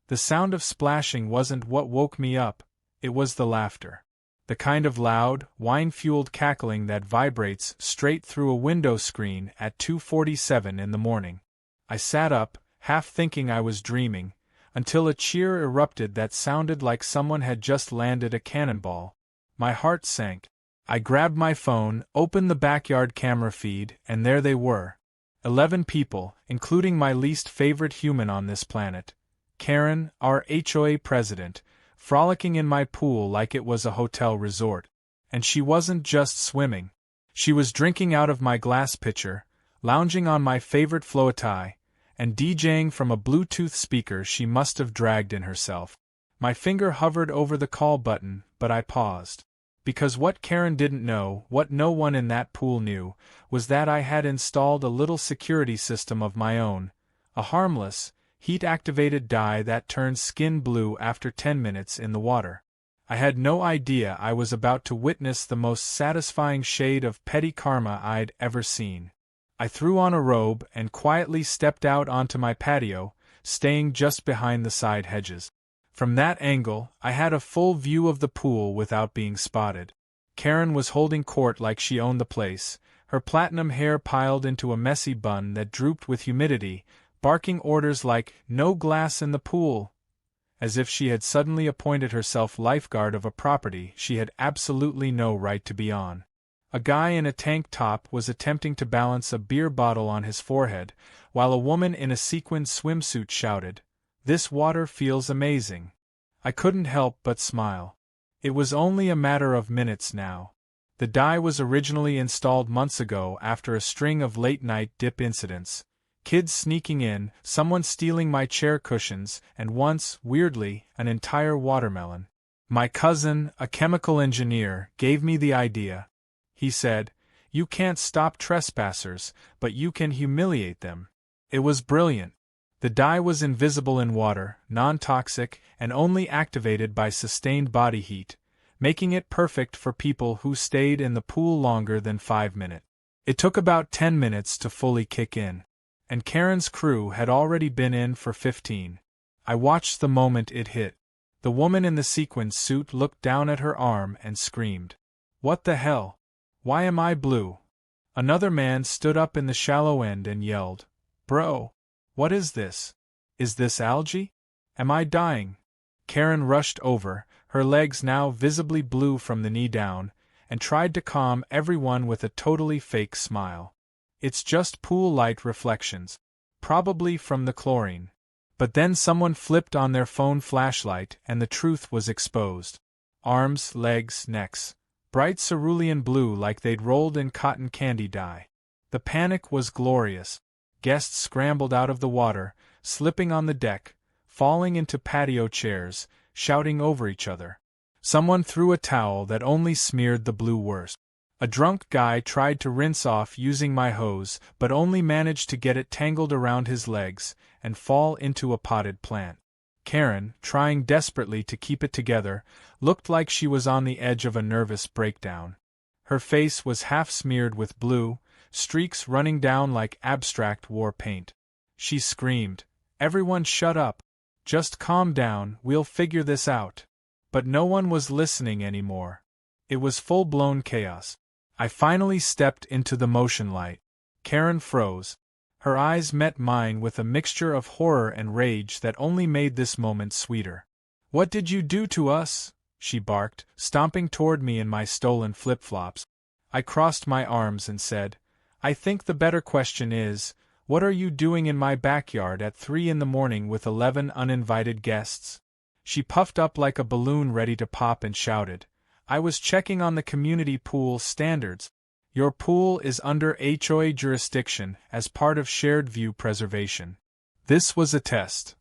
The sound of splashing wasn't what woke me up, it was the laughter. The kind of loud, wine-fueled cackling that vibrates straight through a window screen at 2:47 in the morning. I sat up, half thinking I was dreaming, until a cheer erupted that sounded like someone had just landed a cannonball. My heart sank. I grabbed my phone, opened the backyard camera feed, and there they were. 11 people, including my least favorite human on this planet, Karen, our HOA president, frolicking in my pool like it was a hotel resort. And she wasn't just swimming. She was drinking out of my glass pitcher, lounging on my favorite floatie, and DJing from a Bluetooth speaker she must have dragged in herself. My finger hovered over the call button, but I paused. Because what Karen didn't know, what no one in that pool knew, was that I had installed a little security system of my own, a harmless, heat-activated dye that turns skin blue after 10 minutes in the water. I had no idea I was about to witness the most satisfying shade of petty karma I'd ever seen. I threw on a robe and quietly stepped out onto my patio, staying just behind the side hedges. From that angle, I had a full view of the pool without being spotted. Karen was holding court like she owned the place, her platinum hair piled into a messy bun that drooped with humidity, barking orders like, "No glass in the pool," as if she had suddenly appointed herself lifeguard of a property she had absolutely no right to be on. A guy in a tank top was attempting to balance a beer bottle on his forehead, while a woman in a sequined swimsuit shouted, "This water feels amazing." I couldn't help but smile. It was only a matter of minutes now. The dye was originally installed months ago after a string of late-night dip incidents. Kids sneaking in, someone stealing my chair cushions, and once, weirdly, an entire watermelon. My cousin, a chemical engineer, gave me the idea. He said, "You can't stop trespassers, but you can humiliate them." It was brilliant. The dye was invisible in water, non-toxic, and only activated by sustained body heat, making it perfect for people who stayed in the pool longer than 5 minutes. It took about 10 minutes to fully kick in. And Karen's crew had already been in for 15. I watched the moment it hit. The woman in the sequined suit looked down at her arm and screamed, "What the hell? Why am I blue?" Another man stood up in the shallow end and yelled, "Bro, what is this? Is this algae? Am I dying?" Karen rushed over, her legs now visibly blue from the knee down, and tried to calm everyone with a totally fake smile. "It's just pool light reflections. Probably from the chlorine." But then someone flipped on their phone flashlight and the truth was exposed. Arms, legs, necks. Bright cerulean blue like they'd rolled in cotton candy dye. The panic was glorious. Guests scrambled out of the water, slipping on the deck, falling into patio chairs, shouting over each other. Someone threw a towel that only smeared the blue worse. A drunk guy tried to rinse off using my hose, but only managed to get it tangled around his legs and fall into a potted plant. Karen, trying desperately to keep it together, looked like she was on the edge of a nervous breakdown. Her face was half smeared with blue, streaks running down like abstract war paint. She screamed, "Everyone shut up. Just calm down, we'll figure this out." But no one was listening anymore. It was full-blown chaos. I finally stepped into the motion light. Karen froze. Her eyes met mine with a mixture of horror and rage that only made this moment sweeter. "What did you do to us?" she barked, stomping toward me in my stolen flip-flops. I crossed my arms and said, "I think the better question is, what are you doing in my backyard at 3 in the morning with 11 uninvited guests?" She puffed up like a balloon ready to pop and shouted, "I was checking on the community pool standards. Your pool is under HOA jurisdiction as part of shared view preservation." This was a test.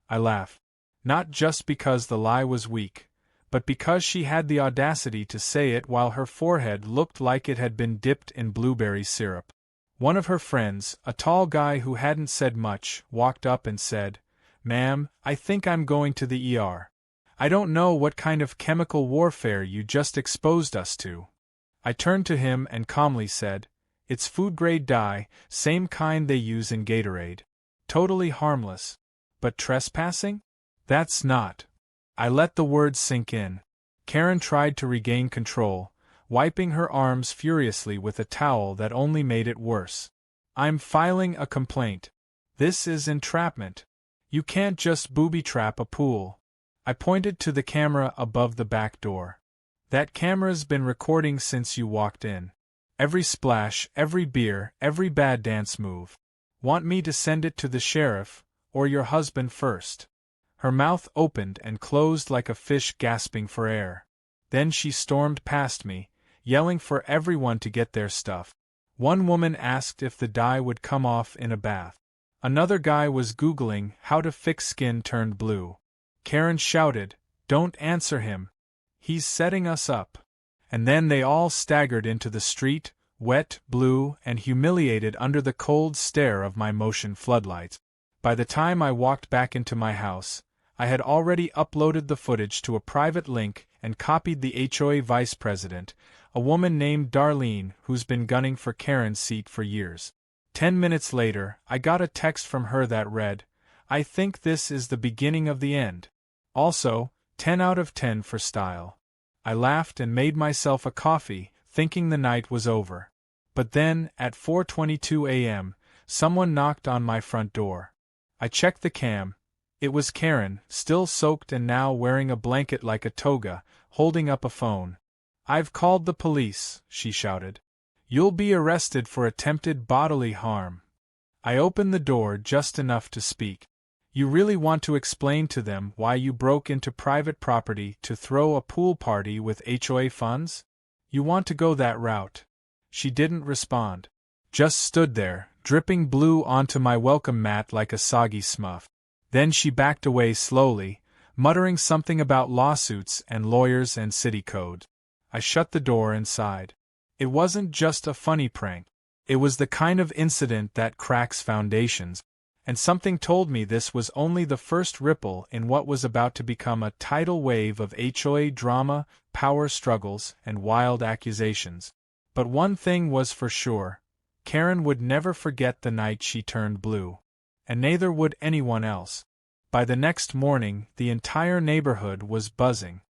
I laughed. Not just because the lie was weak, but because she had the audacity to say it while her forehead looked like it had been dipped in blueberry syrup. One of her friends, a tall guy who hadn't said much, walked up and said, "Ma'am, I think I'm going to the ER. I don't know what kind of chemical warfare you just exposed us to." I turned to him and calmly said, "It's food-grade dye, same kind they use in Gatorade. Totally harmless. But trespassing? That's not. I let the words sink in. Karen tried to regain control, wiping her arms furiously with a towel that only made it worse. I'm filing a complaint. This is entrapment. You can't just booby-trap a pool. I pointed to the camera above the back door. That camera's been recording since you walked in. Every splash, every beer, every bad dance move. Want me to send it to the sheriff, or your husband first? Her mouth opened and closed like a fish gasping for air. Then she stormed past me, yelling for everyone to get their stuff. One woman asked if the dye would come off in a bath. Another guy was Googling how to fix skin turned blue. Karen shouted, "Don't answer him. He's setting us up." And then they all staggered into the street, wet, blue, and humiliated under the cold stare of my motion floodlights. By the time I walked back into my house, I had already uploaded the footage to a private link and copied the HOA vice president, a woman named Darlene who's been gunning for Karen's seat for years. 10 minutes later, I got a text from her that read, "I think this is the beginning of the end. Also, 10 out of 10 for style." I laughed and made myself a coffee, thinking the night was over. But then, at 4:22 a.m., someone knocked on my front door. I checked the cam. It was Karen, still soaked and now wearing a blanket like a toga, holding up a phone. "I've called the police," she shouted. "You'll be arrested for attempted bodily harm." I opened the door just enough to speak. "You really want to explain to them why you broke into private property to throw a pool party with HOA funds? You want to go that route?" She didn't respond. Just stood there, dripping blue onto my welcome mat like a soggy Smurf. Then she backed away slowly, muttering something about lawsuits and lawyers and city code. I shut the door and sighed. It wasn't just a funny prank. It was the kind of incident that cracks foundations. And something told me this was only the first ripple in what was about to become a tidal wave of HOA drama, power struggles, and wild accusations. But one thing was for sure. Karen would never forget the night she turned blue. And neither would anyone else. By the next morning, the entire neighborhood was buzzing.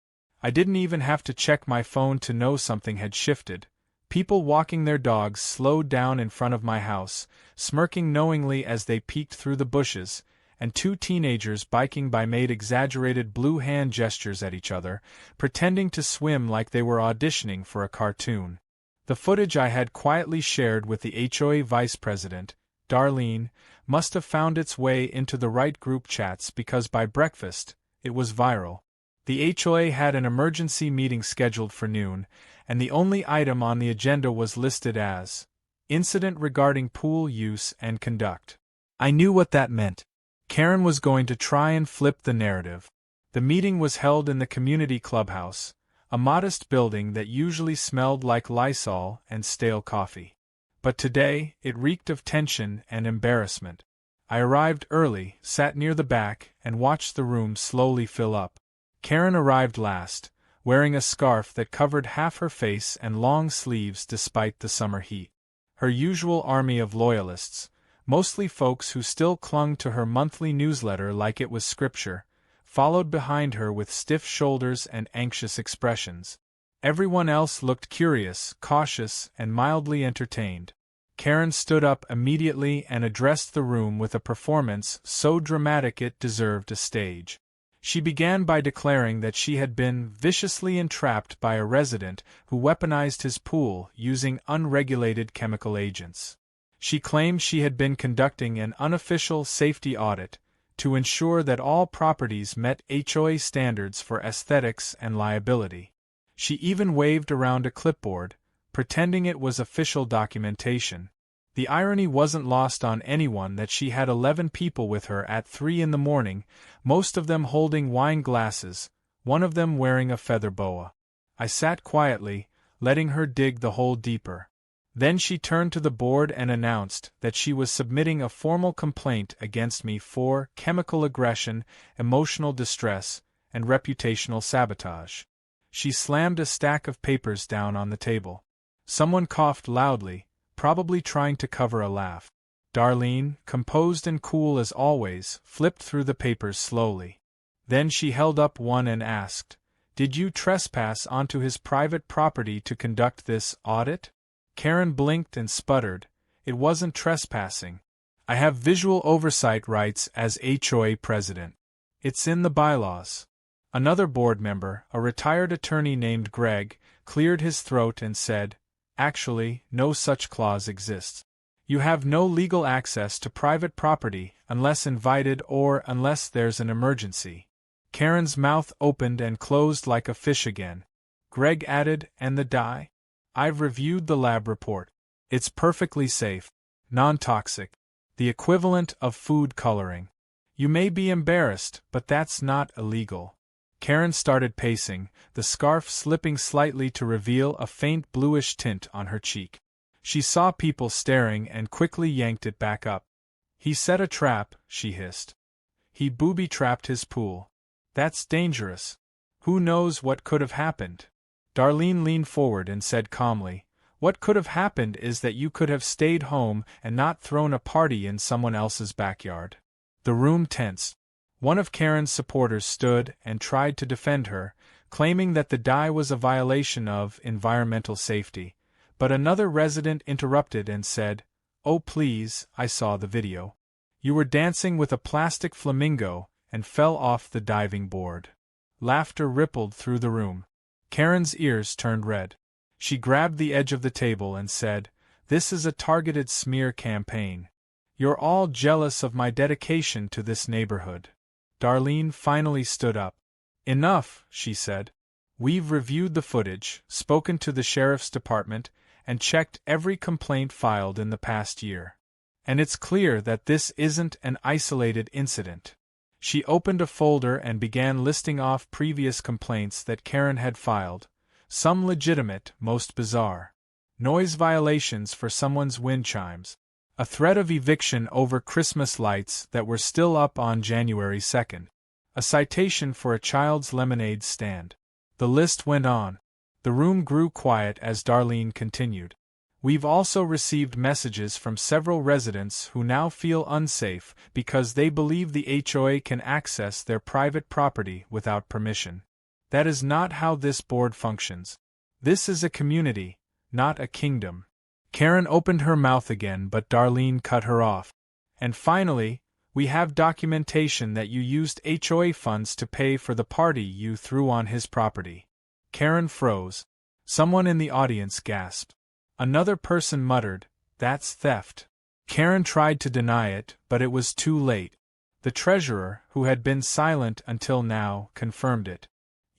I didn't even have to check my phone to know something had shifted. People walking their dogs slowed down in front of my house, smirking knowingly as they peeked through the bushes, and two teenagers biking by made exaggerated blue hand gestures at each other, pretending to swim like they were auditioning for a cartoon. The footage I had quietly shared with the HOA vice president, Darlene, must have found its way into the right group chats because by breakfast, it was viral. The HOA had an emergency meeting scheduled for noon, and the only item on the agenda was listed as incident regarding pool use and conduct. I knew what that meant. Karen was going to try and flip the narrative. The meeting was held in the community clubhouse, a modest building that usually smelled like Lysol and stale coffee. But today, it reeked of tension and embarrassment. I arrived early, sat near the back, and watched the room slowly fill up. Karen arrived last, wearing a scarf that covered half her face and long sleeves despite the summer heat. Her usual army of loyalists, mostly folks who still clung to her monthly newsletter like it was scripture, followed behind her with stiff shoulders and anxious expressions. Everyone else looked curious, cautious, and mildly entertained. Karen stood up immediately and addressed the room with a performance so dramatic it deserved a stage. She began by declaring that she had been viciously entrapped by a resident who weaponized his pool using unregulated chemical agents. She claimed she had been conducting an unofficial safety audit to ensure that all properties met HOA standards for aesthetics and liability. She even waved around a clipboard, pretending it was official documentation. The irony wasn't lost on anyone that she had 11 people with her at 3 in the morning, most of them holding wine glasses, one of them wearing a feather boa. I sat quietly, letting her dig the hole deeper. Then she turned to the board and announced that she was submitting a formal complaint against me for chemical aggression, emotional distress, and reputational sabotage. She slammed a stack of papers down on the table. Someone coughed loudly, probably trying to cover a laugh. Darlene, composed and cool as always, flipped through the papers slowly. Then she held up one and asked, "Did you trespass onto his private property to conduct this audit?" Karen blinked and sputtered, "It wasn't trespassing. I have visual oversight rights as HOA president. It's in the bylaws." Another board member, a retired attorney named Greg, cleared his throat and said, "Actually, no such clause exists. You have no legal access to private property unless invited or unless there's an emergency." Karen's mouth opened and closed like a fish again. Greg added, "And the dye? I've reviewed the lab report. It's perfectly safe, non-toxic, the equivalent of food coloring. You may be embarrassed, but that's not illegal." Karen started pacing, the scarf slipping slightly to reveal a faint bluish tint on her cheek. She saw people staring and quickly yanked it back up. "He set a trap," she hissed. "He booby-trapped his pool. That's dangerous. Who knows what could have happened?" Darlene leaned forward and said calmly, "What could have happened is that you could have stayed home and not thrown a party in someone else's backyard." The room tensed. One of Karen's supporters stood and tried to defend her, claiming that the dye was a violation of environmental safety. But another resident interrupted and said, "Oh please, I saw the video. You were dancing with a plastic flamingo and fell off the diving board." Laughter rippled through the room. Karen's ears turned red. She grabbed the edge of the table and said, "This is a targeted smear campaign. You're all jealous of my dedication to this neighborhood." Darlene finally stood up. "Enough," she said. "We've reviewed the footage, spoken to the sheriff's department, and checked every complaint filed in the past year. And it's clear that this isn't an isolated incident." She opened a folder and began listing off previous complaints that Karen had filed, some legitimate, most bizarre. Noise violations for someone's wind chimes. A threat of eviction over Christmas lights that were still up on January 2nd. A citation for a child's lemonade stand. The list went on. The room grew quiet as Darlene continued. "We've also received messages from several residents who now feel unsafe because they believe the HOA can access their private property without permission. That is not how this board functions. This is a community, not a kingdom." Karen opened her mouth again, but Darlene cut her off. "And finally, we have documentation that you used HOA funds to pay for the party you threw on his property." Karen froze. Someone in the audience gasped. Another person muttered, "That's theft." Karen tried to deny it, but it was too late. The treasurer, who had been silent until now, confirmed it.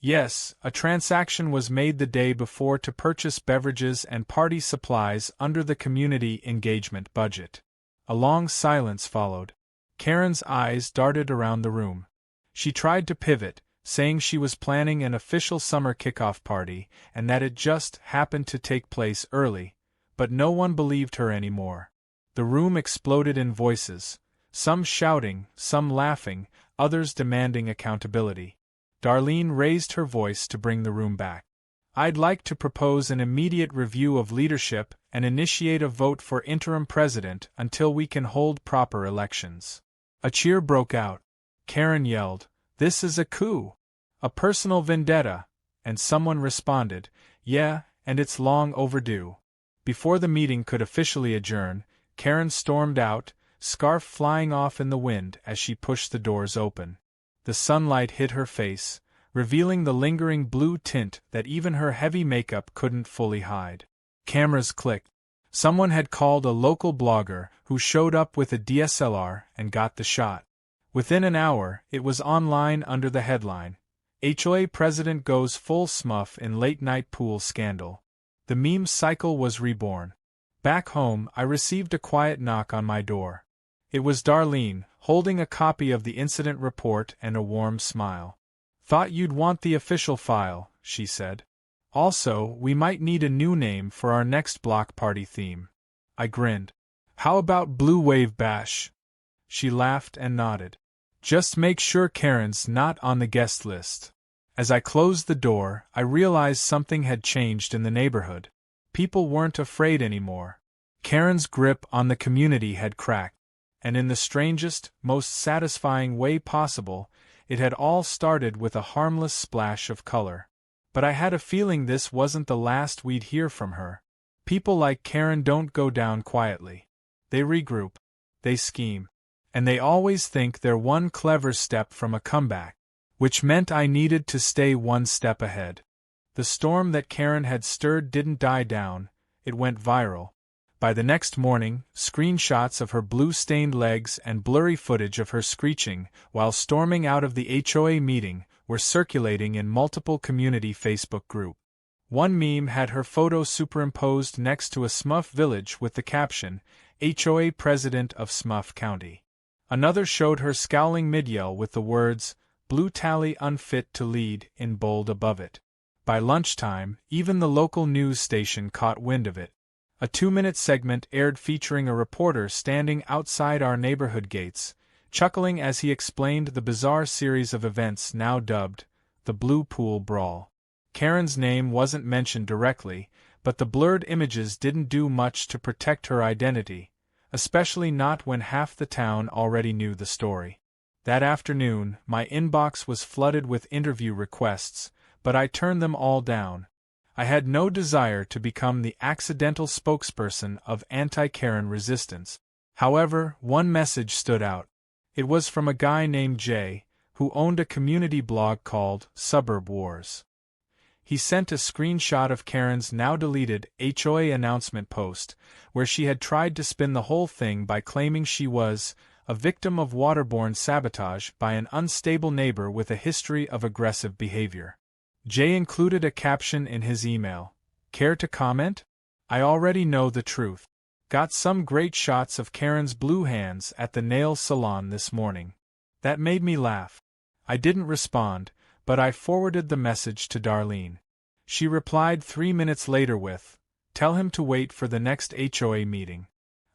"Yes, a transaction was made the day before to purchase beverages and party supplies under the community engagement budget." A long silence followed. Karen's eyes darted around the room. She tried to pivot, saying she was planning an official summer kickoff party and that it just happened to take place early, but no one believed her anymore. The room exploded in voices, some shouting, some laughing, others demanding accountability. Darlene raised her voice to bring the room back. "I'd like to propose an immediate review of leadership and initiate a vote for interim president until we can hold proper elections." A cheer broke out. Karen yelled, "This is a coup! A personal vendetta," and someone responded, "Yeah, and it's long overdue." Before the meeting could officially adjourn, Karen stormed out, scarf flying off in the wind as she pushed the doors open. The sunlight hit her face, revealing the lingering blue tint that even her heavy makeup couldn't fully hide. Cameras clicked. Someone had called a local blogger who showed up with a DSLR and got the shot. Within an hour, it was online under the headline, "HOA President Goes Full Smurf in Late-Night Pool Scandal." The meme cycle was reborn. Back home, I received a quiet knock on my door. It was Darlene, holding a copy of the incident report and a warm smile. "Thought you'd want the official file," she said. "Also, we might need a new name for our next block party theme." I grinned. "How about Blue Wave Bash?" She laughed and nodded. "Just make sure Karen's not on the guest list." As I closed the door, I realized something had changed in the neighborhood. People weren't afraid anymore. Karen's grip on the community had cracked, and in the strangest, most satisfying way possible, It had all started with a harmless splash of color. But I had a feeling this wasn't the last we'd hear from her. People like Karen don't go down quietly. They regroup. They scheme. And they always think they're one clever step from a comeback. Which meant I needed to stay one step ahead. The storm that Karen had stirred didn't die down, it went viral. By the next morning, screenshots of her blue-stained legs and blurry footage of her screeching while storming out of the HOA meeting were circulating in multiple community Facebook groups. One meme had her photo superimposed next to a Smurf village with the caption, HOA President of Smurf County. Another showed her scowling mid-yell with the words, Blue Tally unfit to lead, in bold above it. By lunchtime, even the local news station caught wind of it. A 2-minute segment aired featuring a reporter standing outside our neighborhood gates, chuckling as he explained the bizarre series of events now dubbed the Blue Pool Brawl. Karen's name wasn't mentioned directly, but the blurred images didn't do much to protect her identity, especially not when half the town already knew the story. That afternoon, my inbox was flooded with interview requests, but I turned them all down. I had no desire to become the accidental spokesperson of anti-Karen resistance. However, one message stood out. It was from a guy named Jay, who owned a community blog called Suburb Wars. He sent a screenshot of Karen's now-deleted HOA announcement post, where she had tried to spin the whole thing by claiming she was a victim of waterborne sabotage by an unstable neighbor with a history of aggressive behavior. Jay included a caption in his email. Care to comment? I already know the truth. Got some great shots of Karen's blue hands at the nail salon this morning. That made me laugh. I didn't respond, but I forwarded the message to Darlene. She replied 3 minutes later with, Tell him to wait for the next HOA meeting.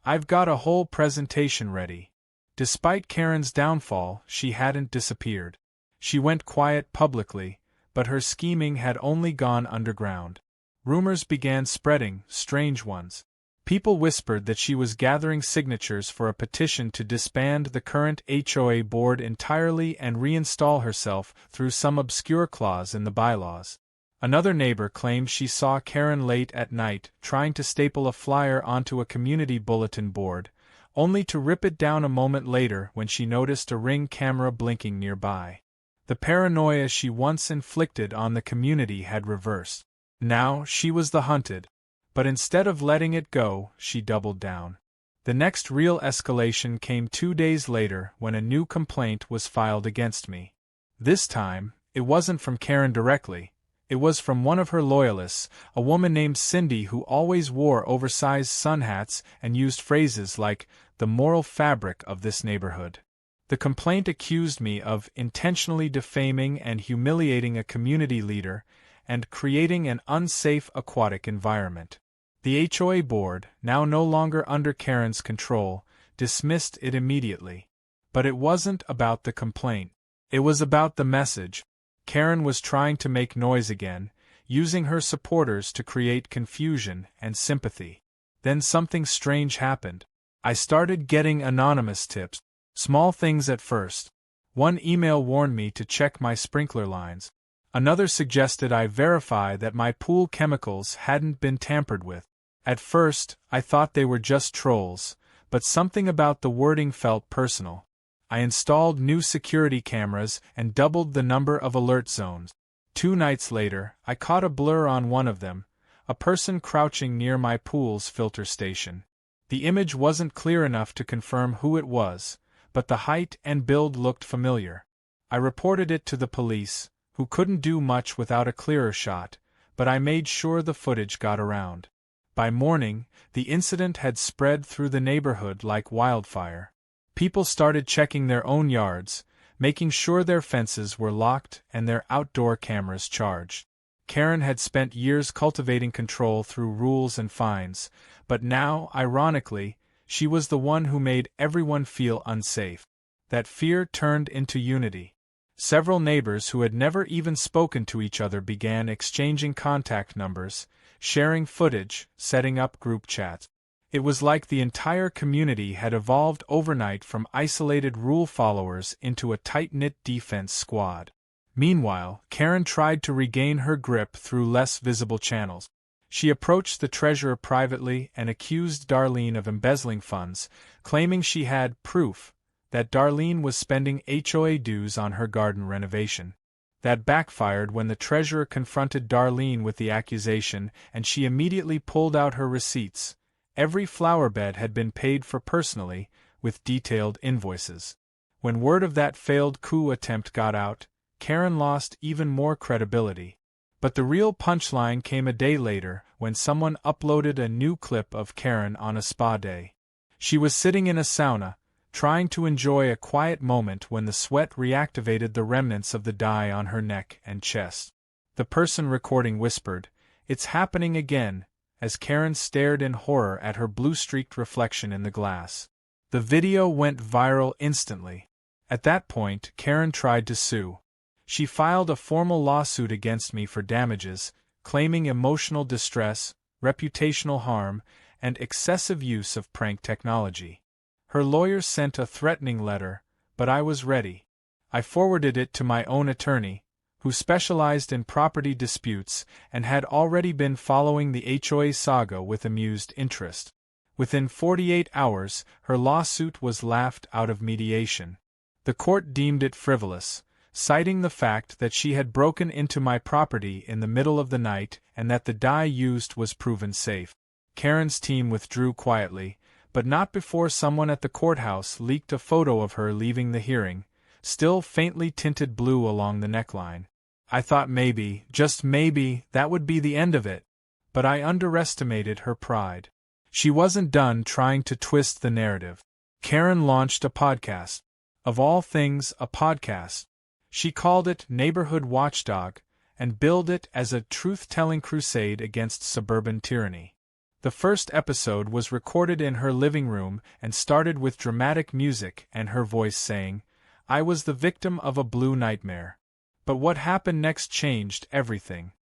I've got a whole presentation ready. Despite Karen's downfall, she hadn't disappeared. She went quiet publicly, but her scheming had only gone underground. Rumors began spreading, strange ones. People whispered that she was gathering signatures for a petition to disband the current HOA board entirely and reinstall herself through some obscure clause in the bylaws. Another neighbor claimed she saw Karen late at night trying to staple a flyer onto a community bulletin board, only to rip it down a moment later when she noticed a Ring camera blinking nearby. The paranoia she once inflicted on the community had reversed. Now she was the hunted. But instead of letting it go, she doubled down. The next real escalation came 2 days later when a new complaint was filed against me. This time, it wasn't from Karen directly. It was from one of her loyalists, a woman named Cindy who always wore oversized sun hats and used phrases like, the moral fabric of this neighborhood. The complaint accused me of intentionally defaming and humiliating a community leader and creating an unsafe aquatic environment. The HOA board, now no longer under Karen's control, dismissed it immediately. But it wasn't about the complaint. It was about the message. Karen was trying to make noise again, using her supporters to create confusion and sympathy. Then something strange happened. I started getting anonymous tips. Small things at first. One email warned me to check my sprinkler lines. Another suggested I verify that my pool chemicals hadn't been tampered with. At first, I thought they were just trolls, but something about the wording felt personal. I installed new security cameras and doubled the number of alert zones. 2 nights later, I caught a blur on one of them, a person crouching near my pool's filter station. The image wasn't clear enough to confirm who it was, but the height and build looked familiar. I reported it to the police, who couldn't do much without a clearer shot, but I made sure the footage got around. By morning, the incident had spread through the neighborhood like wildfire. People started checking their own yards, making sure their fences were locked and their outdoor cameras charged. Karen had spent years cultivating control through rules and fines, but now, ironically, she was the one who made everyone feel unsafe. That fear turned into unity. Several neighbors who had never even spoken to each other began exchanging contact numbers, sharing footage, setting up group chats. It was like the entire community had evolved overnight from isolated rule followers into a tight-knit defense squad. Meanwhile, Karen tried to regain her grip through less visible channels. She approached the treasurer privately and accused Darlene of embezzling funds, claiming she had proof that Darlene was spending HOA dues on her garden renovation. That backfired when the treasurer confronted Darlene with the accusation, and she immediately pulled out her receipts. Every flower bed had been paid for personally, with detailed invoices. When word of that failed coup attempt got out, Karen lost even more credibility. But the real punchline came a day later, when someone uploaded a new clip of Karen on a spa day. She was sitting in a sauna, trying to enjoy a quiet moment when the sweat reactivated the remnants of the dye on her neck and chest. The person recording whispered, "It's happening again," as Karen stared in horror at her blue-streaked reflection in the glass. The video went viral instantly. At that point, Karen tried to sue. She filed a formal lawsuit against me for damages, claiming emotional distress, reputational harm, and excessive use of prank technology. Her lawyers sent a threatening letter, but I was ready. I forwarded it to my own attorney, who specialized in property disputes and had already been following the HOA saga with amused interest. Within 48 hours, her lawsuit was laughed out of mediation. The court deemed it frivolous, citing the fact that she had broken into my property in the middle of the night and that the dye used was proven safe. Karen's team withdrew quietly, but not before someone at the courthouse leaked a photo of her leaving the hearing, still faintly tinted blue along the neckline. I thought maybe, just maybe, that would be the end of it, but I underestimated her pride. She wasn't done trying to twist the narrative. Karen launched a podcast. Of all things, a podcast. She called it Neighborhood Watchdog, and billed it as a truth-telling crusade against suburban tyranny. The first episode was recorded in her living room and started with dramatic music and her voice saying, "I was the victim of a blue nightmare." But what happened next changed everything.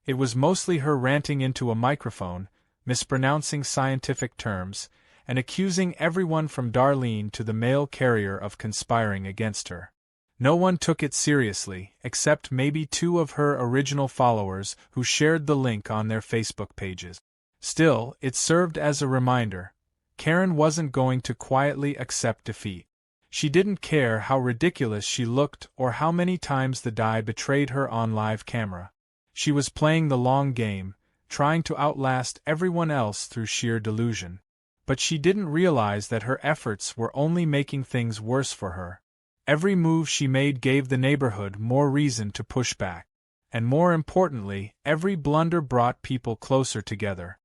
It was mostly her ranting into a microphone, mispronouncing scientific terms, and accusing everyone from Darlene to the mail carrier of conspiring against her. No one took it seriously, except maybe 2 of her original followers who shared the link on their Facebook pages. Still, it served as a reminder. Karen wasn't going to quietly accept defeat. She didn't care how ridiculous she looked or how many times the dye betrayed her on live camera. She was playing the long game, trying to outlast everyone else through sheer delusion. But she didn't realize that her efforts were only making things worse for her. Every move she made gave the neighborhood more reason to push back. And more importantly, every blunder brought people closer together.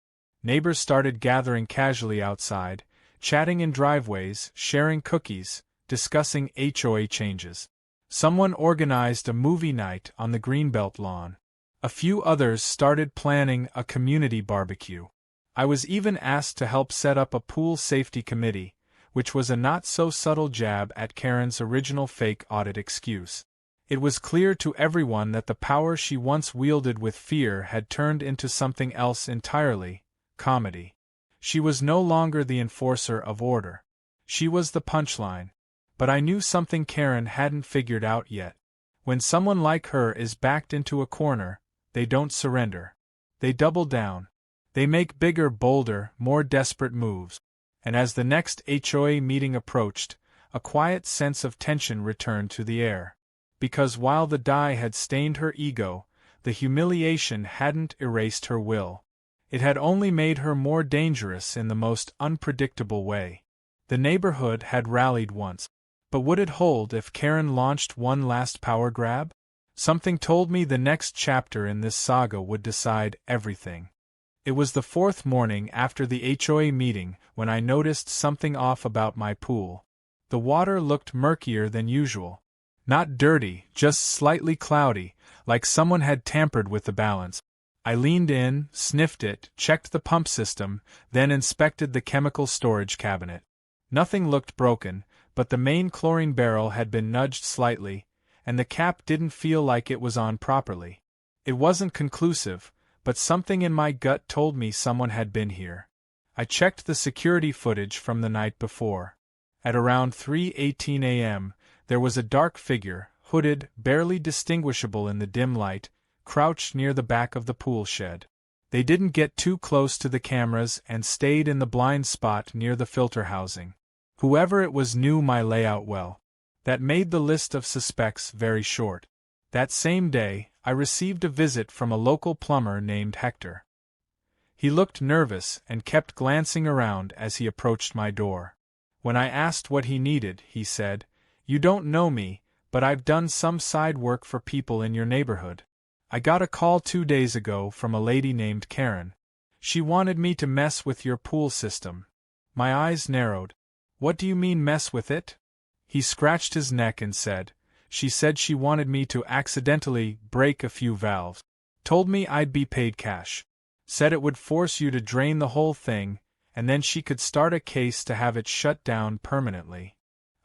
Neighbors started gathering casually outside, chatting in driveways, sharing cookies, discussing HOA changes. Someone organized a movie night on the Greenbelt lawn. A few others started planning a community barbecue. I was even asked to help set up a pool safety committee, which was a not-so-subtle jab at Karen's original fake audit excuse. It was clear to everyone that the power she once wielded with fear had turned into something else entirely: comedy. She was no longer the enforcer of order. She was the punchline. But I knew something Karen hadn't figured out yet. When someone like her is backed into a corner, they don't surrender. They double down. They make bigger, bolder, more desperate moves. And as the next HOA meeting approached, a quiet sense of tension returned to the air. Because while the dye had stained her ego, the humiliation hadn't erased her will. It had only made her more dangerous in the most unpredictable way. The neighborhood had rallied once. But would it hold if Karen launched one last power grab? Something told me the next chapter in this saga would decide everything. It was the 4th morning after the HOA meeting when I noticed something off about my pool. The water looked murkier than usual. Not dirty, just slightly cloudy, like someone had tampered with the balance. I leaned in, sniffed it, checked the pump system, then inspected the chemical storage cabinet. Nothing looked broken, but the main chlorine barrel had been nudged slightly, and the cap didn't feel like it was on properly. It wasn't conclusive, but something in my gut told me someone had been here. I checked the security footage from the night before. At around 3:18 a.m., there was a dark figure, hooded, barely distinguishable in the dim light, crouched near the back of the pool shed. They didn't get too close to the cameras and stayed in the blind spot near the filter housing. Whoever it was knew my layout well. That made the list of suspects very short. That same day, I received a visit from a local plumber named Hector. He looked nervous and kept glancing around as he approached my door. When I asked what he needed, he said, "You don't know me, but I've done some side work for people in your neighborhood. I got a call 2 days ago from a lady named Karen. She wanted me to mess with your pool system." My eyes narrowed. "What do you mean mess with it?" He scratched his neck and said, "She said she wanted me to accidentally break a few valves. Told me I'd be paid cash. Said it would force you to drain the whole thing, and then she could start a case to have it shut down permanently."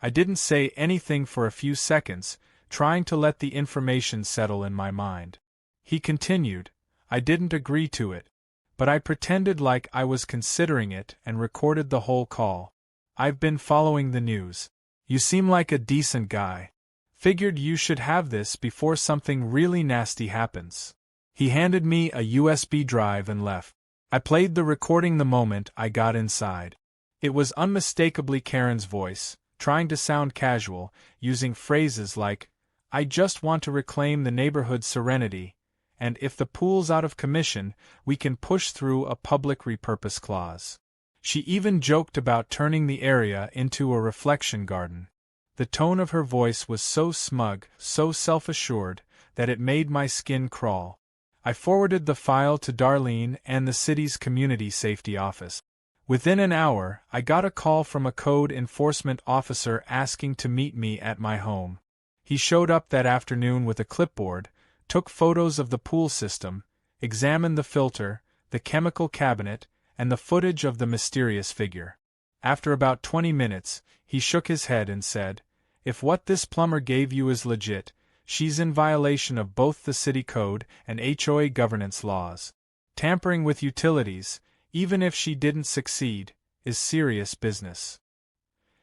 I didn't say anything for a few seconds, trying to let the information settle in my mind. He continued, "I didn't agree to it, but I pretended like I was considering it and recorded the whole call. I've been following the news. You seem like a decent guy. Figured you should have this before something really nasty happens." He handed me a USB drive and left. I played the recording the moment I got inside. It was unmistakably Karen's voice, trying to sound casual, using phrases like, "I just want to reclaim the neighborhood's serenity, and if the pool's out of commission, we can push through a public repurpose clause." She even joked about turning the area into a reflection garden. The tone of her voice was so smug, so self-assured, that it made my skin crawl. I forwarded the file to Darlene and the city's community safety office. Within an hour, I got a call from a code enforcement officer asking to meet me at my home. He showed up that afternoon with a clipboard, took photos of the pool system, examined the filter, the chemical cabinet, and the footage of the mysterious figure. After about 20 minutes, he shook his head and said, "If what this plumber gave you is legit, she's in violation of both the city code and HOA governance laws. Tampering with utilities, even if she didn't succeed, is serious business."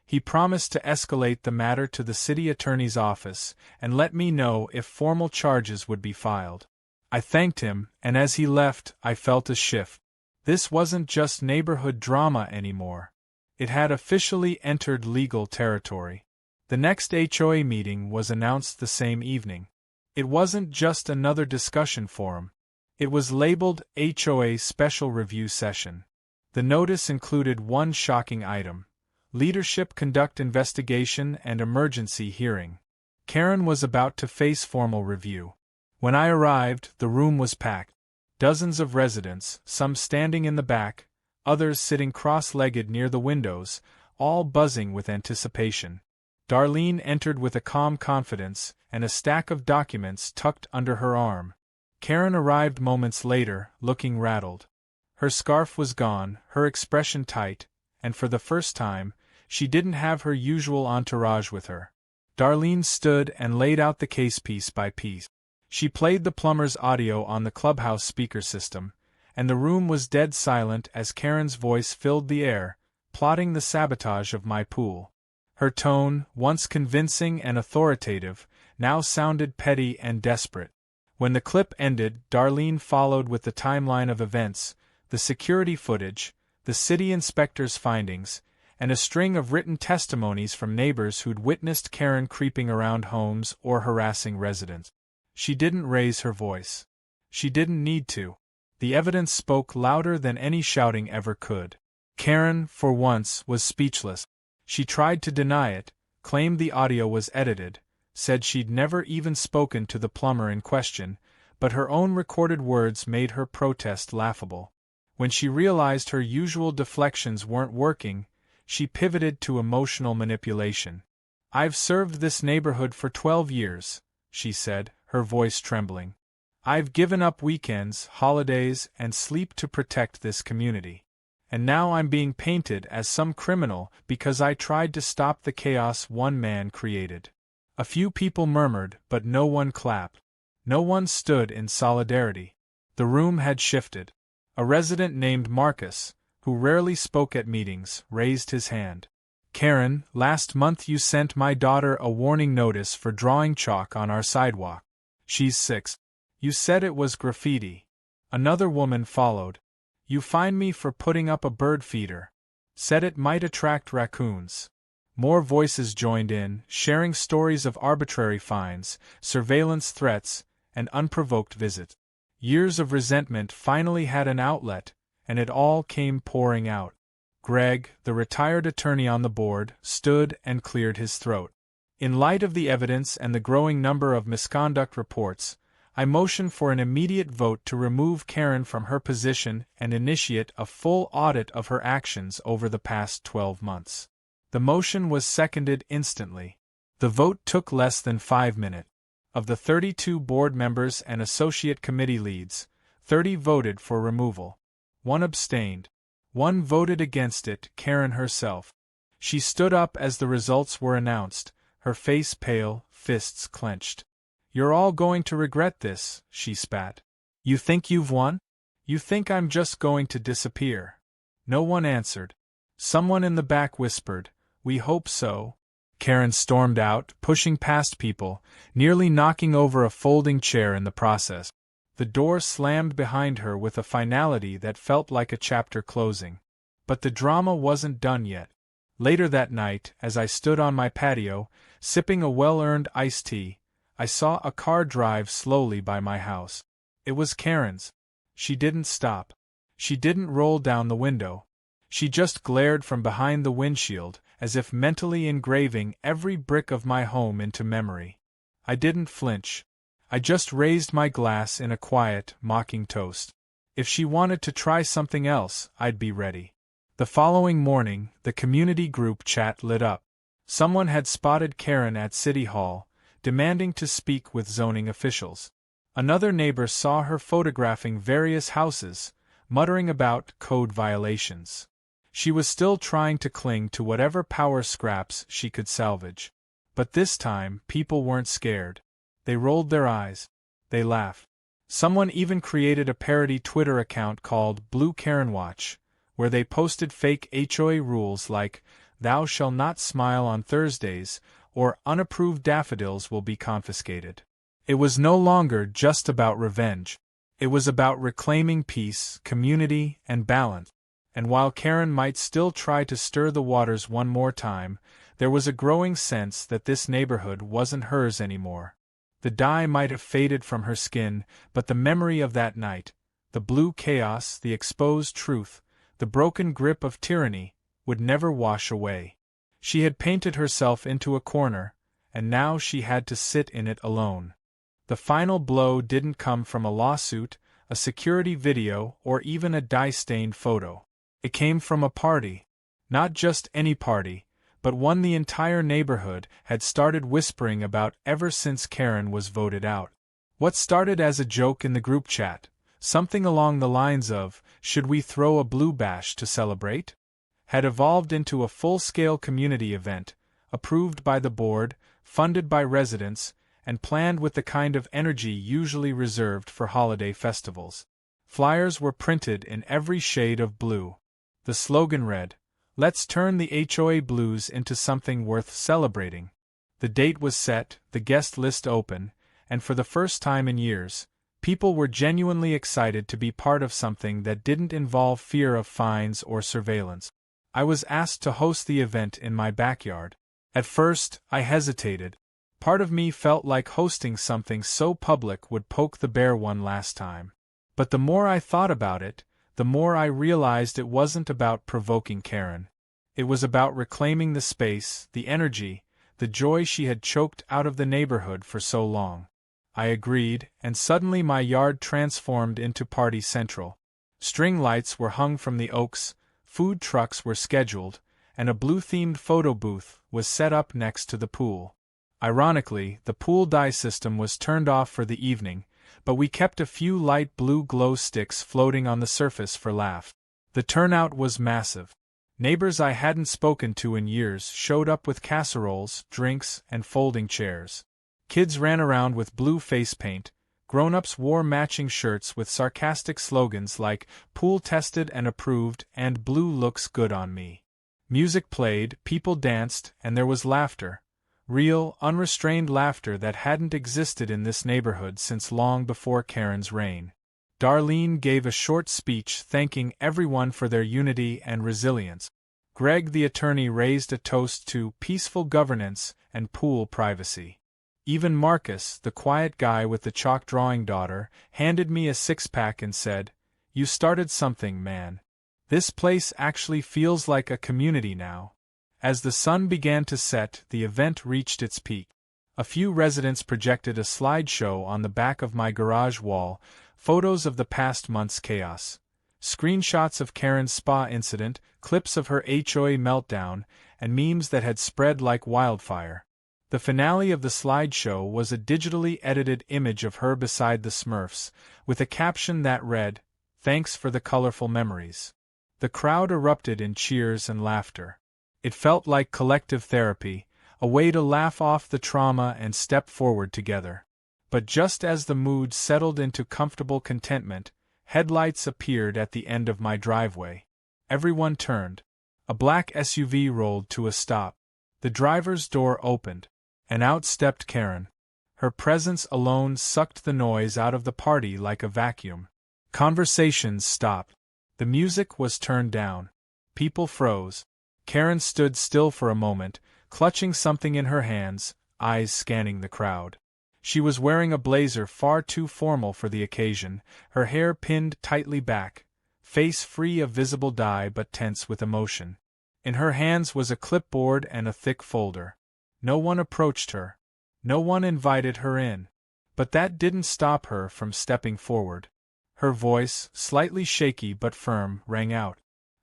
He promised to escalate the matter to the city attorney's office and let me know if formal charges would be filed. I thanked him, and as he left, I felt a shift. This wasn't just neighborhood drama anymore. It had officially entered legal territory. The next HOA meeting was announced the same evening. It wasn't just another discussion forum. It was labeled HOA Special Review Session. The notice included one shocking item: leadership conduct investigation and emergency hearing. Karen was about to face formal review. When I arrived, the room was packed. Dozens of residents, some standing in the back, others sitting cross-legged near the windows, all buzzing with anticipation. Darlene entered with a calm confidence and a stack of documents tucked under her arm. Karen arrived moments later, looking rattled. Her scarf was gone, her expression tight, and for the first time, she didn't have her usual entourage with her. Darlene stood and laid out the case piece by piece. She played the plumber's audio on the clubhouse speaker system, and the room was dead silent as Karen's voice filled the air, plotting the sabotage of my pool. Her tone, once convincing and authoritative, now sounded petty and desperate. When the clip ended, Darlene followed with the timeline of events, the security footage, the city inspector's findings, and a string of written testimonies from neighbors who'd witnessed Karen creeping around homes or harassing residents. She didn't raise her voice. She didn't need to. The evidence spoke louder than any shouting ever could. Karen, for once, was speechless. She tried to deny it, claimed the audio was edited, said she'd never even spoken to the plumber in question, but her own recorded words made her protest laughable. When she realized her usual deflections weren't working, she pivoted to emotional manipulation. "I've served this neighborhood for 12 years, she said, her voice trembling. "I've given up weekends, holidays, and sleep to protect this community. And now I'm being painted as some criminal because I tried to stop the chaos one man created." A few people murmured, but no one clapped. No one stood in solidarity. The room had shifted. A resident named Marcus, who rarely spoke at meetings, raised his hand. Karen, last month you sent my daughter a warning notice for drawing chalk on our sidewalk. She's 6. You said it was graffiti. Another woman followed. You fined me for putting up a bird feeder. Said it might attract raccoons. More voices joined in, sharing stories of arbitrary fines, surveillance threats, and unprovoked visits. Years of resentment finally had an outlet, and it all came pouring out. Greg, the retired attorney on the board, stood and cleared his throat. In light of the evidence and the growing number of misconduct reports, I motion for an immediate vote to remove Karen from her position and initiate a full audit of her actions over the past 12 months. The motion was seconded instantly. The vote took less than 5 minutes. Of the 32 board members and associate committee leads, 30 voted for removal. 1 abstained. 1 voted against it, Karen herself. She stood up as the results were announced, her face pale, fists clenched. You're all going to regret this, she spat. You think you've won? You think I'm just going to disappear? No one answered. Someone in the back whispered, we hope so. Karen stormed out, pushing past people, nearly knocking over a folding chair in the process. The door slammed behind her with a finality that felt like a chapter closing. But the drama wasn't done yet. Later that night, as I stood on my patio, sipping a well-earned iced tea, I saw a car drive slowly by my house. It was Karen's. She didn't stop. She didn't roll down the window. She just glared from behind the windshield, as if mentally engraving every brick of my home into memory. I didn't flinch. I just raised my glass in a quiet, mocking toast. If she wanted to try something else, I'd be ready. The following morning, the community group chat lit up. Someone had spotted Karen at City Hall, demanding to speak with zoning officials. Another neighbor saw her photographing various houses, muttering about code violations. She was still trying to cling to whatever power scraps she could salvage. But this time, people weren't scared. They rolled their eyes. They laughed. Someone even created a parody Twitter account called Blue Karen Watch, where they posted fake HOA rules like, "Thou shall not smile on Thursdays," or "Unapproved daffodils will be confiscated." It was no longer just about revenge. It was about reclaiming peace, community, and balance. And while Karen might still try to stir the waters one more time, there was a growing sense that this neighborhood wasn't hers anymore. The dye might have faded from her skin, but the memory of that night, the blue chaos, the exposed truth, the broken grip of tyranny, would never wash away. She had painted herself into a corner, and now she had to sit in it alone. The final blow didn't come from a lawsuit, a security video, or even a dye-stained photo. It came from a party. Not just any party, but one the entire neighborhood had started whispering about ever since Karen was voted out. What started as a joke in the group chat, something along the lines of, "Should we throw a blue bash to celebrate?" had evolved into a full-scale community event, approved by the board, funded by residents, and planned with the kind of energy usually reserved for holiday festivals. Flyers were printed in every shade of blue. The slogan read, "Let's turn the HOA blues into something worth celebrating." The date was set, the guest list open, and for the first time in years, people were genuinely excited to be part of something that didn't involve fear of fines or surveillance. I was asked to host the event in my backyard. At first, I hesitated. Part of me felt like hosting something so public would poke the bear one last time. But the more I thought about it, the more I realized it wasn't about provoking Karen. It was about reclaiming the space, the energy, the joy she had choked out of the neighborhood for so long. I agreed, and suddenly my yard transformed into party central. String lights were hung from the oaks, food trucks were scheduled, and a blue-themed photo booth was set up next to the pool. Ironically, the pool dye system was turned off for the evening, but we kept a few light blue glow sticks floating on the surface for laughs. The turnout was massive. Neighbors I hadn't spoken to in years showed up with casseroles, drinks, and folding chairs. Kids ran around with blue face paint, Grown-ups wore matching shirts with sarcastic slogans like "Pool tested and approved" and "Blue looks good on me." Music played, people danced, and there was laughter. Real, unrestrained laughter that hadn't existed in this neighborhood since long before Karen's reign. Darlene gave a short speech thanking everyone for their unity and resilience. Greg the attorney raised a toast to peaceful governance and pool privacy. Even Marcus, the quiet guy with the chalk drawing daughter, handed me a six-pack and said, "You started something, man. This place actually feels like a community now." As the sun began to set, the event reached its peak. A few residents projected a slideshow on the back of my garage wall, photos of the past month's chaos. Screenshots of Karen's spa incident, clips of her HOA meltdown, and memes that had spread like wildfire. The finale of the slideshow was a digitally edited image of her beside the Smurfs, with a caption that read, "Thanks for the colorful memories." The crowd erupted in cheers and laughter. It felt like collective therapy, a way to laugh off the trauma and step forward together. But just as the mood settled into comfortable contentment, headlights appeared at the end of my driveway. Everyone turned. A black SUV rolled to a stop. The driver's door opened, and out stepped Karen. Her presence alone sucked the noise out of the party like a vacuum. Conversations stopped. The music was turned down. People froze. Karen stood still for a moment, clutching something in her hands, eyes scanning the crowd. She was wearing a blazer far too formal for the occasion, her hair pinned tightly back, face free of visible dye but tense with emotion. In her hands was a clipboard and a thick folder. No one approached her. No one invited her in. But that didn't stop her from stepping forward. Her voice, slightly shaky but firm, rang out.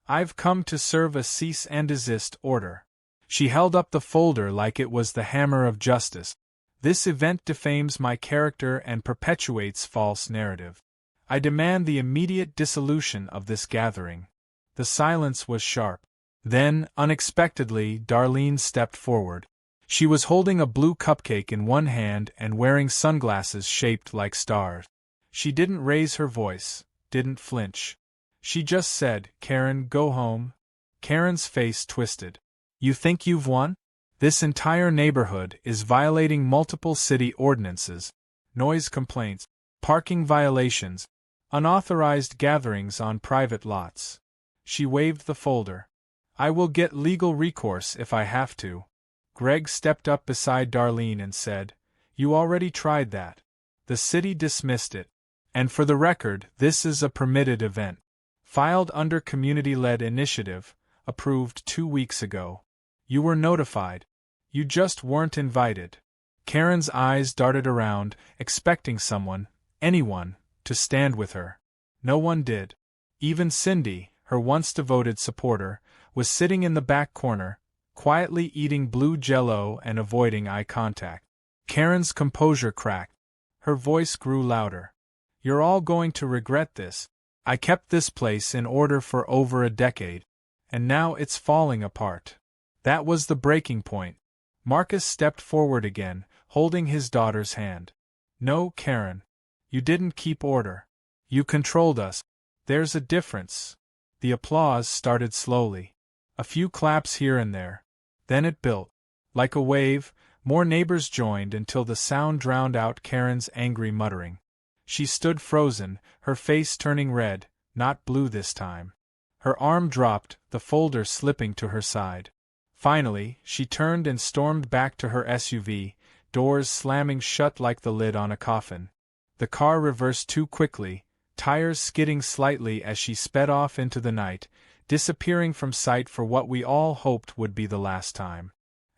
"I've come to serve a cease and desist order." She held up the folder like it was the hammer of justice. "This event defames my character and perpetuates false narrative. I demand the immediate dissolution of this gathering." The silence was sharp. Then, unexpectedly, Darlene stepped forward. She was holding a blue cupcake in one hand and wearing sunglasses shaped like stars. She didn't raise her voice, didn't flinch. She just said, "Karen, go home." Karen's face twisted. "You think you've won? This entire neighborhood is violating multiple city ordinances. Noise complaints, parking violations, unauthorized gatherings on private lots." She waved the folder. "I will get legal recourse if I have to." Greg stepped up beside Darlene and said, "You already tried that. The city dismissed it. And for the record, this is a permitted event. Filed under community-led initiative, approved 2 weeks ago. You were notified. You just weren't invited." Karen's eyes darted around, expecting someone, anyone, to stand with her. No one did. Even Cindy, her once devoted supporter, was sitting in the back corner, quietly eating blue Jell-O and avoiding eye contact. Karen's composure cracked. Her voice grew louder. "You're all going to regret this. I kept this place in order for over a decade, and now it's falling apart." That was the breaking point. Marcus stepped forward again, holding his daughter's hand. "No, Karen. You didn't keep order. You controlled us. There's a difference." The applause started slowly. A few claps here and there. Then it built. Like a wave, more neighbors joined until the sound drowned out Karen's angry muttering. She stood frozen, her face turning red, not blue this time. Her arm dropped, the folder slipping to her side. Finally, she turned and stormed back to her SUV, doors slamming shut like the lid on a coffin. The car reversed too quickly, tires skidding slightly as she sped off into the night, disappearing from sight for what we all hoped would be the last time.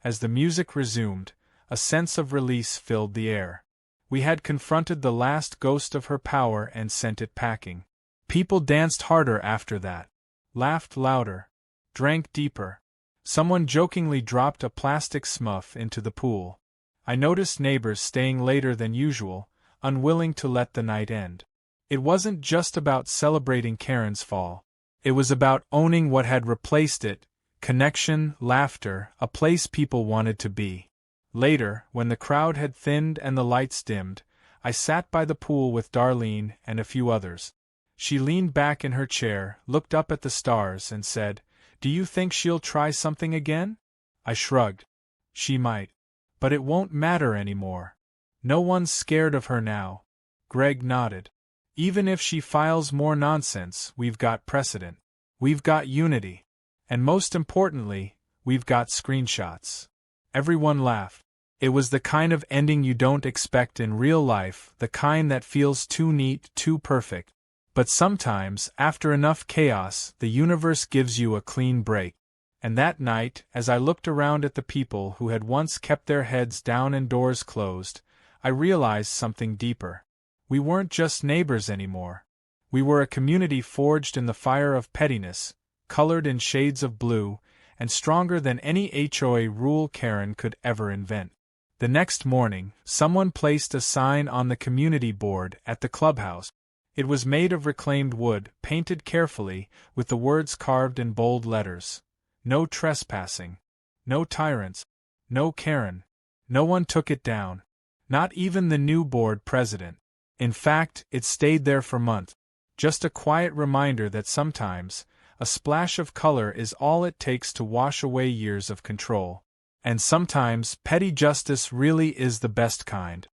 As the music resumed, a sense of release filled the air. We had confronted the last ghost of her power and sent it packing. People danced harder after that, laughed louder, drank deeper. Someone jokingly dropped a plastic Smurf into the pool. I noticed neighbors staying later than usual, unwilling to let the night end. It wasn't just about celebrating Karen's fall. It was about owning what had replaced it: connection, laughter, a place people wanted to be. Later, when the crowd had thinned and the lights dimmed, I sat by the pool with Darlene and a few others. She leaned back in her chair, looked up at the stars, and said, "Do you think she'll try something again?" I shrugged. "She might. But it won't matter anymore. No one's scared of her now." Greg nodded. "Even if she files more nonsense, we've got precedent. We've got unity. And most importantly, we've got screenshots." Everyone laughed. It was the kind of ending you don't expect in real life, the kind that feels too neat, too perfect. But sometimes, after enough chaos, the universe gives you a clean break. And that night, as I looked around at the people who had once kept their heads down and doors closed, I realized something deeper. We weren't just neighbors anymore. We were a community forged in the fire of pettiness, colored in shades of blue, and stronger than any HOA rule Karen could ever invent. The next morning, someone placed a sign on the community board at the clubhouse. It was made of reclaimed wood, painted carefully, with the words carved in bold letters. No trespassing. No tyrants. No Karen. No one took it down. Not even the new board president. In fact, it stayed there for months. Just a quiet reminder that sometimes, a splash of color is all it takes to wash away years of control. And sometimes, petty justice really is the best kind.